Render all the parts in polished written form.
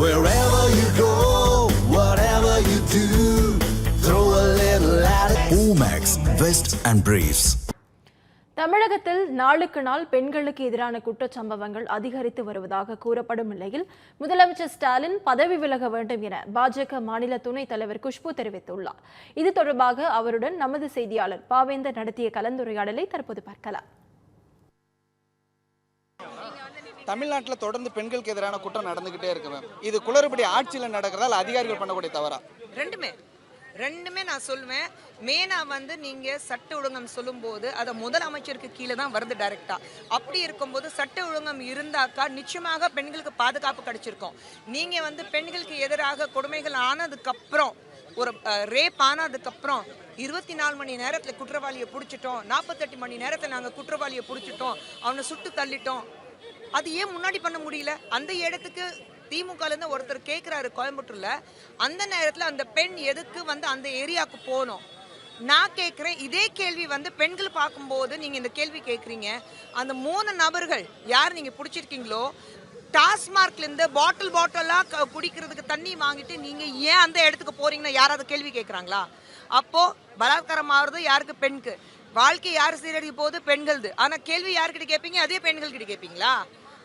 Wherever you go, whatever you do, throw a little at it. Omax, Vest and Briefs. தமிழகத்தில் நாளுக்கு நாள் பெண்களுக்கு எதிரான குற்றச்சம்பவங்கள் அதிகரித்து வருவதாக கூறப்படும் நிலையில் முதலமைச்சர் ஸ்டாலின் பதவி விலக வேண்டும் என பாஜக மாநில துணைத் தலைவர் குஷ்பு தெரிவித்துள்ளார். இது தொடர்பாக அவருடன் நமது செய்தியாளர் பாவேந்தர் நடத்திய கலந்துரையாடலை தற்போது பார்க்கலாம். தமிழ்நாட்டில் தொடர்ந்து பெண்களுக்கு எதிரான குற்றம் நடந்துகிட்டே இருக்கு. இது குளறுபடி ஆட்சியில் நடக்கிறதால அதிகாரிகள் பண்ணக்கூடிய தவறா? ரெண்டுமே நான் சொல்லுவேன். மெயினா நீங்க சட்ட ஒழுங்கம் சொல்லும் போது அதை முதலமைச்சருக்கு கீழே தான் வருது டைரக்டா. அப்படி இருக்கும்போது சட்ட ஒழுங்கம் இருந்தாக்கா நிச்சயமாக பெண்களுக்கு பாதுகாப்பு கிடைச்சிருக்கும். நீங்க பெண்களுக்கு எதிராக கொடுமைகள் ஆனதுக்கு அப்புறம், ஒரு ரேப் ஆனதுக்கு அப்புறம் 24 மணி நேரத்தில் குற்றவாளியை பிடிச்சிட்டோம், 48 மணி நேரத்தில் நாங்கள் குற்றவாளியை பிடிச்சிட்டோம், அவனை சுட்டு தள்ளிட்டோம், அது ஏன் முன்னாடி பண்ண முடியல? அந்த இடத்துக்கு திமுக இருந்து ஒருத்தர் கேட்கிறாரு கோயம்புத்தூர்ல, அந்த நேரத்தில் அந்த பெண் எதுக்கு அந்த ஏரியாவுக்கு போனோம்? நான் கேட்கிறேன், இதே கேள்வி பெண்கள் பார்க்கும்போது நீங்க இந்த கேள்வி கேட்குறீங்க. அந்த 3 நபர்கள் யார் நீங்க பிடிச்சிருக்கீங்களோ, டாஸ்மார்க்ல இருந்து பாட்டிலா குடிக்கிறதுக்கு தண்ணி வாங்கிட்டு நீங்க ஏன் அந்த இடத்துக்கு போறீங்கன்னா யாராவது கேள்வி கேட்கறாங்களா? அப்போ பலாத்காரம் ஆகுறது யாருக்கு? பெண்ணுக்கு. வாழ்க்கை யார் சீரடி போகுது? பெண்கள்து. ஆனா கேள்வி யார்கிட்ட கேட்பீங்க? அதே பெண்கள் கிட்ட கேட்பீங்களா?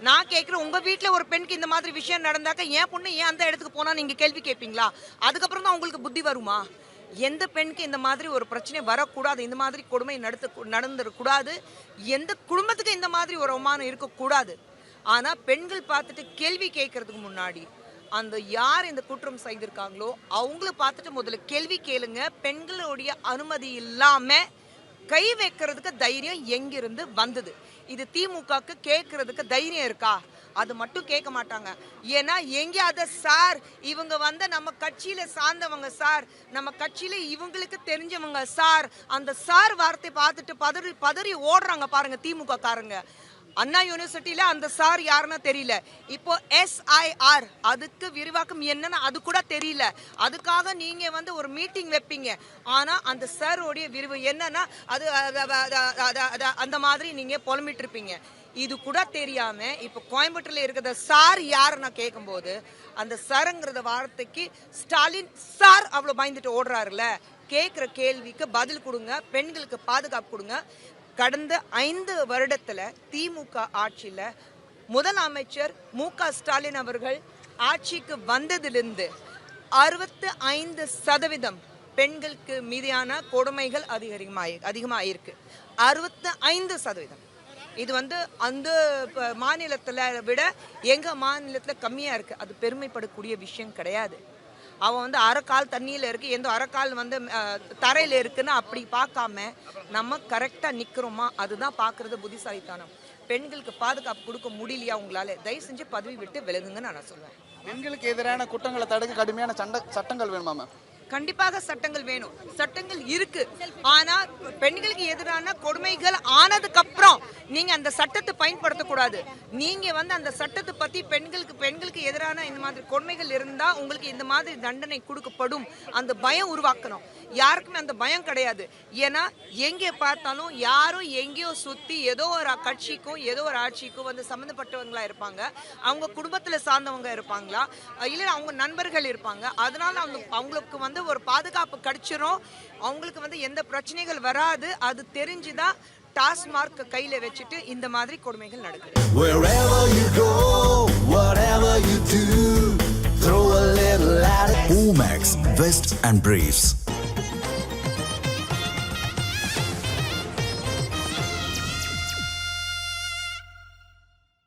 நான் கேட்கிறேன், உங்க வீட்டுல ஒரு பெண்ணுக்கு இந்த மாதிரி விஷயம் நடந்தாக்க ஏன் பொண்ணு ஏன் அந்த இடத்துக்கு போனா நீங்க கேள்வி கேட்பீங்களா? அதுக்கப்புறம் தான் உங்களுக்கு புத்தி வருமா? எந்த பெண்ணுக்கு இந்த மாதிரி ஒரு பிரச்சனை வரக்கூடாது, இந்த மாதிரி கொடுமை நடந்துடக்கூடாது, எந்த குடும்பத்துக்கு இந்த மாதிரி ஒரு அவமானம் இருக்கக்கூடாது. ஆனா பெண்கள் பார்த்துட்டு கேள்வி கேட்கறதுக்கு முன்னாடி அந்த யார் இந்த குற்றம் செய்திருக்காங்களோ அவங்கள பார்த்துட்டு முதல்ல கேள்வி கேளுங்க. பெண்களுடைய அனுமதி இல்லாம கை வைக்கிறதுக்கு தைரியம் எங்கிருந்து வந்தது? இது திமுகக்கு கேட்கறதுக்கு தைரியம் இருக்கா? அது மட்டும் கேட்க மாட்டாங்க. ஏன்னா எங்கேயாவது சார் இவங்க நம்ம கட்சியில சார்ந்தவங்க சார், நம்ம கட்சியில இவங்களுக்கு தெரிஞ்சவங்க சார், அந்த சார் வார்த்தை பார்த்துட்டு பதறி ஓடுறாங்க பாருங்க திமுக காரங்க. அண்ணா யூனிவர்சிட்டியில அந்த சார் யாருன்னா தெரியல. இப்போ SIR அதுக்கு விரிவாக்கம் என்னன்னு அது கூட தெரியல. அதுக்காக நீங்க ஒரு மீட்டிங் வைப்பீங்க. ஆனா அந்த சாரோடைய விரிவு என்னன்னா அது அந்த மாதிரி நீங்க புலம்பிட்டு இருப்பீங்க. இது கூட தெரியாம இப்ப கோயம்புத்தூர்ல இருக்கிற சார் யாருன்னா கேட்கும்போது அந்த சாருங்கிறத வார்த்தைக்கு ஸ்டாலின் சார் அவ்வளவு பயந்துட்டு ஓடுறாருல. கேட்கிற கேள்விக்கு பதில் கொடுங்க, பெண்களுக்கு பாதுகாப்பு கொடுங்க. கடந்த 5 வருடத்துல திமுக ஆட்சியில முதலமைச்சர் MK ஸ்டாலின் அவர்கள் ஆட்சிக்கு வந்ததிலிருந்து 65% பெண்களுக்கு மீதான கொடுமைகள் அதிகமாயிருக்கு. 65%. இது அந்த மாநிலத்துல விட எங்க மாநிலத்துல கம்மியா இருக்கு. அது பெருமைப்படக்கூடிய விஷயம் கிடையாது. அவன் அரைக்கால் தண்ணியில இருக்கு, எந்த அரைக்கால் தரையில இருக்குன்னு அப்படி பார்க்காம நம்ம கரெக்டா நிக்கிறோமா, அதுதான் பாக்குறது புத்திசாலித்தனம். பெண்களுக்கு பாதுகாப்பு கொடுக்க முடியலையா உங்களால, தயவு செஞ்சு பதவி விட்டு விலகுங்கன்னு நான் சொல்லுவேன். பெண்களுக்கு எதிரான குற்றங்களை தடுக்க கடுமையான சட்டங்கள் வேணுமா? கண்டிப்பாக சட்டங்கள் வேணும். சட்டங்கள் இருக்கு. ஆனா பெண்களுக்கு எதிரான கொடுமைகள் ஆனதுக்கு அப்புறம் நீங்க அந்த சட்டத்தை பயன்படுத்தக்கூடாது. நீங்க அந்த சட்டத்தை பத்தி பெண்களுக்கு எதிரான இந்த மாதிரி கொடுமைகள் இருந்தா உங்களுக்கு இந்த மாதிரி தண்டனை கொடுக்கப்படும் அந்த பயம் உருவாக்கணும். யாருக்குமே அந்த பயம் கிடையாது. ஏன்னா எங்கே பார்த்தாலும் யாரும் எங்கேயோ சுத்தி ஏதோ ஒரு கட்சிக்கும் ஏதோ ஒரு ஆட்சிக்கும் சம்மந்தப்பட்டவங்களா இருப்பாங்க. அவங்க குடும்பத்துல சார்ந்தவங்க இருப்பாங்களா, இல்ல அவங்க நண்பர்கள் இருப்பாங்க. அதனால அவங்களுக்கு ஒரு பாதுகாப்பு கிடைச்சிரும். அவங்களுக்கு எந்த பிரச்சனைகள் வராது. அது தெரிஞ்சுதான் டாஸ்மார்க் கையில வச்சுட்டு இந்த மாதிரி கொடுமைகள் நடக்குது. Wherever you go, whatever you do, throw a little at it. Omax, Vest and Briefs.